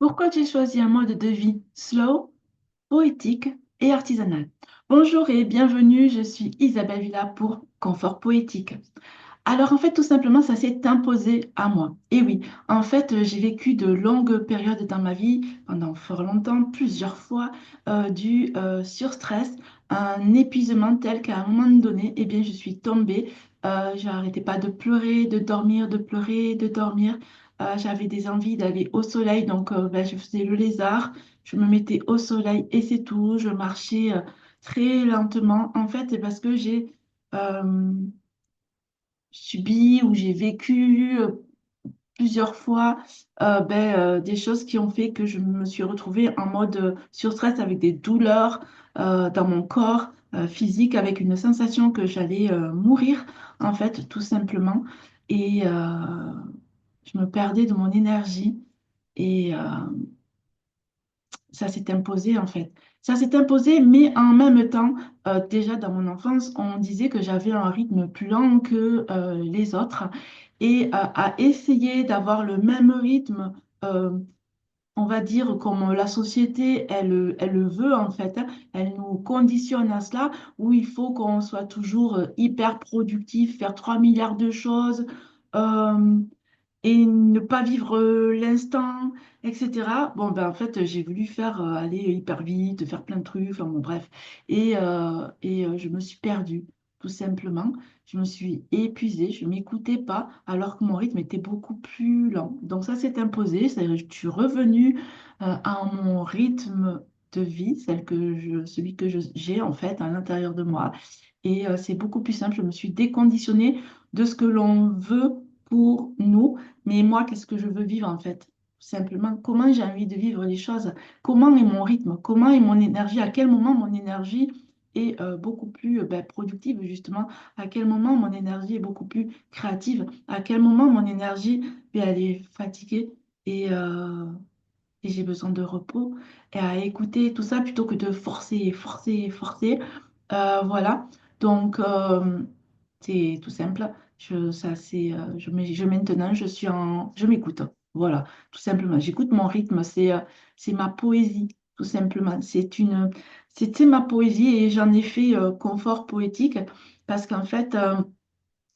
Pourquoi j'ai choisi un mode de vie slow, poétique et artisanal? Bonjour et bienvenue, je suis Isabelle Villa pour Confort Poétique. Alors en fait, tout simplement, ça s'est imposé à moi. Et oui, en fait, j'ai vécu de longues périodes dans ma vie, pendant fort longtemps, plusieurs fois, dû sur stress, un épuisement tel qu'à un moment donné, eh bien, je suis tombée. Je n'arrêtais pas de pleurer, de dormir, de pleurer, de dormir. J'avais des envies d'aller au soleil, donc ben, je faisais le lézard, je me mettais au soleil et c'est tout. Je marchais très lentement, en fait, c'est parce que j'ai euh, subi ou j'ai vécu plusieurs fois des choses qui ont fait que je me suis retrouvée en mode sur stress avec des douleurs dans mon corps physique, avec une sensation que j'allais mourir, en fait, tout simplement. Et je me perdais de mon énergie et ça s'est imposé, en fait. Ça s'est imposé, mais en même temps, déjà dans mon enfance, on disait que j'avais un rythme plus lent que les autres. Et à essayer d'avoir le même rythme, euh, on va dire comme la société, elle le veut en fait, hein. Elle nous conditionne à cela, où il faut qu'on soit toujours hyper productif, faire 3 milliards de choses. euh, et ne pas vivre l'instant, etc. Bon, ben, en fait, j'ai voulu faire aller hyper vite, faire plein de trucs, enfin bon, bref. Et je me suis perdue, tout simplement. Je me suis épuisée, je ne m'écoutais pas, alors que mon rythme était beaucoup plus lent. Donc ça s'est imposé, c'est-à-dire que je suis revenue à mon rythme de vie, celui que j'ai en fait à l'intérieur de moi. Et c'est beaucoup plus simple, je me suis déconditionnée de ce que l'on veut pour nous. Mais moi, qu'est-ce que je veux vivre en fait? Simplement, comment j'ai envie de vivre les choses? Comment est mon rythme? Comment est mon énergie? À quel moment mon énergie est beaucoup plus productive, justement? À quel moment mon énergie est beaucoup plus créative? À quel moment mon énergie, elle est fatiguée et, euh, et j'ai besoin de repos? Et à écouter tout ça plutôt que de forcer, forcer, forcer. Voilà. Donc, c'est tout simple. Maintenant, je m'écoute. Voilà, tout simplement. J'écoute mon rythme. C'est ma poésie, tout simplement. C'était ma poésie et j'en ai fait confort poétique parce qu'en fait,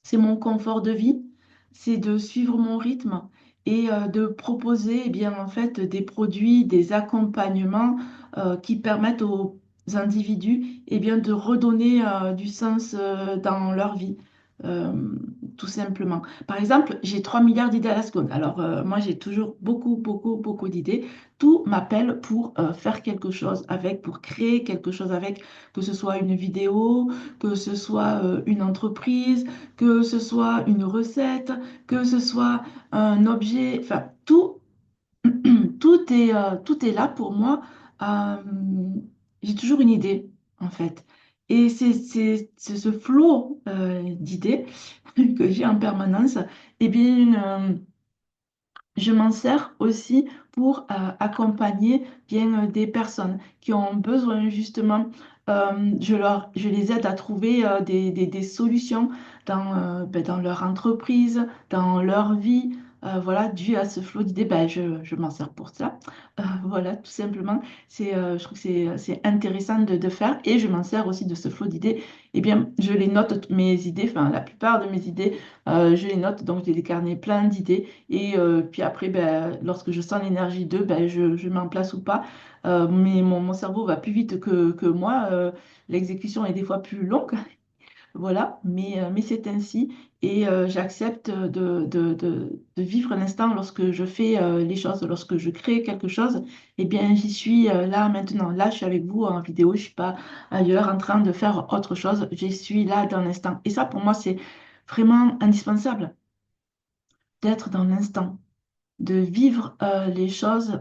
c'est mon confort de vie. C'est de suivre mon rythme et de proposer, eh bien, en fait, des produits, des accompagnements qui permettent aux individus, eh bien, de redonner du sens dans leur vie, euh, tout simplement. Par exemple, j'ai 3 milliards d'idées à la seconde. Alors, moi, j'ai toujours beaucoup, beaucoup, beaucoup d'idées. Tout m'appelle pour faire quelque chose avec, pour créer quelque chose avec, que ce soit une vidéo, que ce soit une entreprise, que ce soit une recette, que ce soit un objet, enfin, tout, tout est là pour moi. Euh, j'ai toujours une idée, en fait. Et c'est ce flot d'idées que j'ai en permanence. Eh bien, je m'en sers aussi pour accompagner bien des personnes qui ont besoin justement, je les aide à trouver des solutions dans leur entreprise, dans leur vie. Voilà, dû à ce flot d'idées, ben, je m'en sers pour ça. Voilà, tout simplement. Je trouve que c'est intéressant de faire et je m'en sers aussi de ce flot d'idées. Eh bien, je les note, mes idées, enfin la plupart de mes idées, je les note, donc j'ai des carnets plein d'idées. Et puis après, ben, lorsque je sens l'énergie d'eux, ben, je mets en place ou pas. Mais mon cerveau va plus vite que moi. L'exécution est des fois plus longue. Voilà, mais c'est ainsi. Et j'accepte de vivre l'instant lorsque je fais les choses, lorsque je crée quelque chose. Eh bien, j'y suis là maintenant. Là, je suis avec vous en vidéo. Je suis pas ailleurs en train de faire autre chose. Je suis là dans l'instant. Et ça, pour moi, c'est vraiment indispensable d'être dans l'instant, de vivre les choses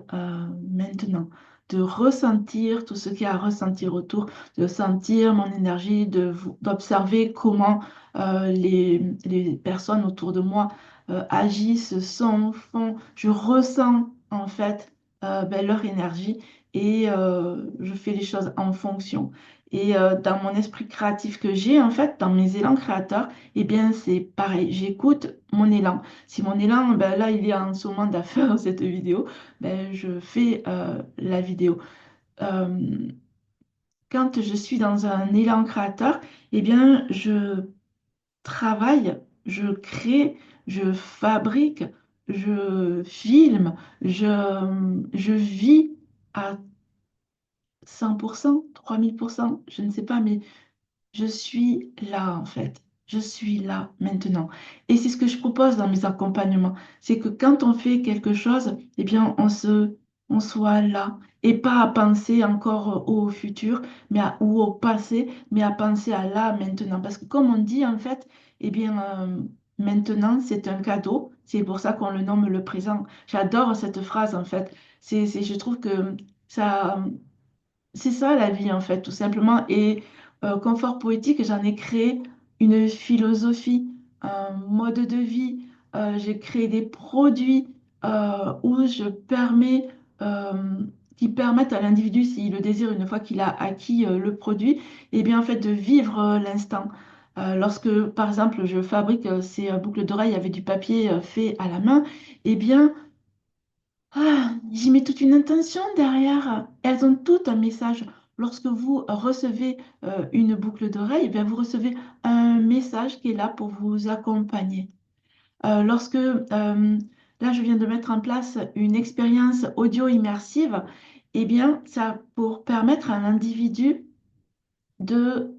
maintenant, de ressentir tout ce qu'il y a à ressentir autour, de sentir mon énergie, d'observer comment les personnes autour de moi agissent, sont, font. Je ressens en fait leur énergie et je fais les choses en fonction. Et dans mon esprit créatif que j'ai, en fait, dans mes élans créateurs, eh bien, c'est pareil. J'écoute mon élan. Si mon élan, ben, là, il est en ce moment à faire cette vidéo, ben, je fais la vidéo. Euh, Quand je suis dans un élan créateur, eh bien, je travaille, je crée, je fabrique, je filme, je vis à 100%, 3000%, je ne sais pas, mais je suis là, en fait. Je suis là maintenant. Et c'est ce que je propose dans mes accompagnements. C'est que quand on fait quelque chose, eh bien, on soit là. Et pas à penser encore au futur, ou au passé, mais à penser à là, maintenant. Parce que comme on dit, en fait, eh bien, maintenant, c'est un cadeau. C'est pour ça qu'on le nomme le présent. J'adore cette phrase, en fait. Je trouve que ça. C'est ça la vie en fait, tout simplement. Et confort poétique, j'en ai créé une philosophie, un mode de vie. J'ai créé des produits où je permets, euh, qui permettent à l'individu, s'il le désire, une fois qu'il a acquis le produit, et bien en fait de vivre l'instant. Lorsque, par exemple, je fabrique ces boucles d'oreilles avec du papier fait à la main, eh bien, j'y mets toute une intention derrière. Elles ont tout un message. Lorsque vous recevez une boucle d'oreille, eh bien, vous recevez un message qui est là pour vous accompagner. Là, je viens de mettre en place une expérience audio immersive, eh bien, ça pour permettre à un individu de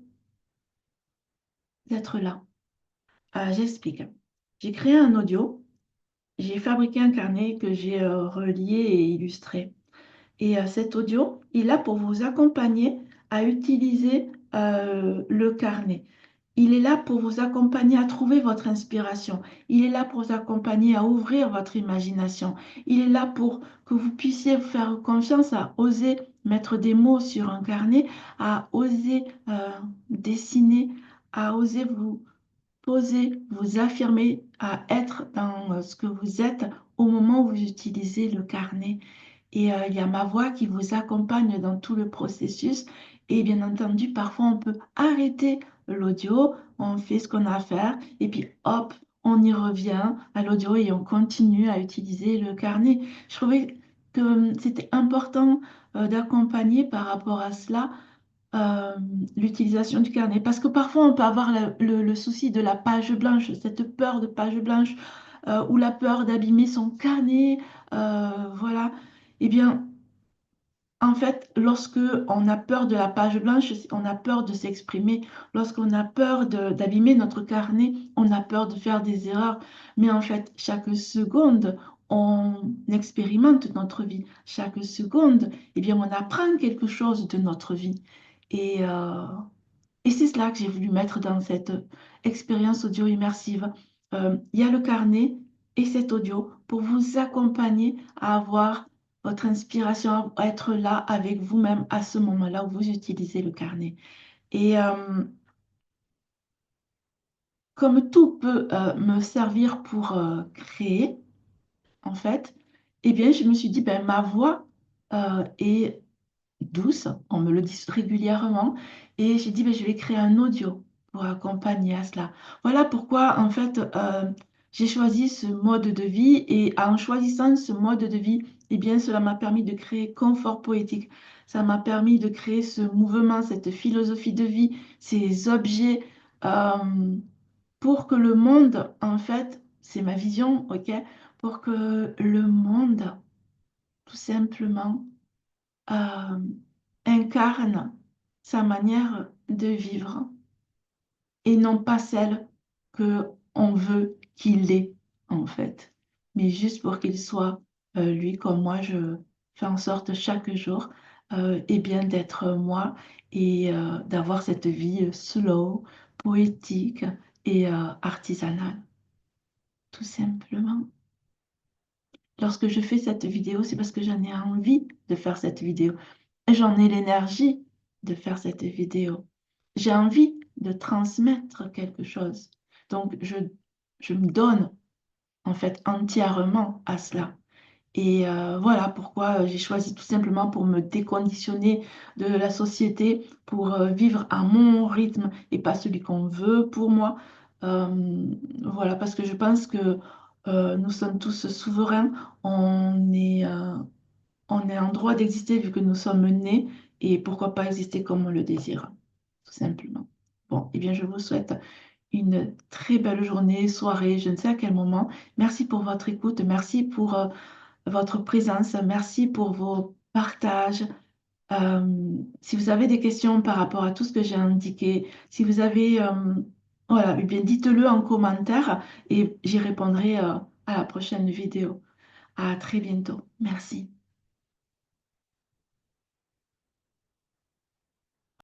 d'être là. J'explique. J'ai créé un audio, j'ai fabriqué un carnet que j'ai relié et illustré. Et cet audio, il est là pour vous accompagner à utiliser le carnet. Il est là pour vous accompagner à trouver votre inspiration. Il est là pour vous accompagner à ouvrir votre imagination. Il est là pour que vous puissiez vous faire confiance à oser mettre des mots sur un carnet, à oser dessiner, à oser vous poser, vous affirmer, à être dans ce que vous êtes au moment où vous utilisez le carnet. Et il y a ma voix qui vous accompagne dans tout le processus. Et bien entendu, parfois on peut arrêter l'audio, on fait ce qu'on a à faire, et puis hop, on y revient à l'audio et on continue à utiliser le carnet. Je trouvais que c'était important d'accompagner par rapport à cela euh, l'utilisation du carnet. Parce que parfois on peut avoir le souci de la page blanche, cette peur de page blanche, ou la peur d'abîmer son carnet. Voilà. Eh bien, en fait, lorsque on a peur de la page blanche, on a peur de s'exprimer. Lorsqu'on a peur d'abîmer notre carnet, on a peur de faire des erreurs. Mais en fait, chaque seconde, on expérimente notre vie. Chaque seconde, eh bien, on apprend quelque chose de notre vie. Et, euh, et c'est cela que j'ai voulu mettre dans cette expérience audio immersive. Il y a le carnet et cet audio pour vous accompagner à avoir votre inspiration, à être là avec vous-même à ce moment-là où vous utilisez le carnet. Et comme tout peut me servir pour créer, en fait, eh bien, je me suis dit, ben, ma voix est douce, on me le dit régulièrement, et j'ai dit, ben, je vais créer un audio pour accompagner à cela. Voilà pourquoi, en fait, j'ai choisi ce mode de vie, et en choisissant ce mode de vie, eh bien, cela m'a permis de créer Confort Poétique. Ça m'a permis de créer ce mouvement, cette philosophie de vie, ces objets, euh, pour que le monde, en fait, c'est ma vision, ok, pour que le monde, tout simplement, euh, incarne sa manière de vivre et non pas celle que on veut qu'il ait en fait, mais juste pour qu'il soit lui comme moi, je fais en sorte chaque jour eh bien d'être moi et d'avoir cette vie slow, poétique et artisanale, tout simplement. Lorsque je fais cette vidéo, c'est parce que j'en ai envie de faire cette vidéo. J'en ai l'énergie de faire cette vidéo. J'ai envie de transmettre quelque chose. Donc, je me donne en fait entièrement à cela. Et voilà pourquoi j'ai choisi tout simplement pour me déconditionner de la société, pour vivre à mon rythme et pas celui qu'on veut pour moi. Voilà, parce que je pense que nous sommes tous souverains, on on est en droit d'exister vu que nous sommes nés et pourquoi pas exister comme on le désire, tout simplement. Bon, eh bien, je vous souhaite une très belle journée, soirée, je ne sais à quel moment. Merci pour votre écoute, merci pour votre présence. Merci pour vos partages. Si vous avez des questions par rapport à tout ce que j'ai indiqué, si vous avez, voilà, eh bien, dites-le en commentaire et j'y répondrai, à la prochaine vidéo. À très bientôt. Merci.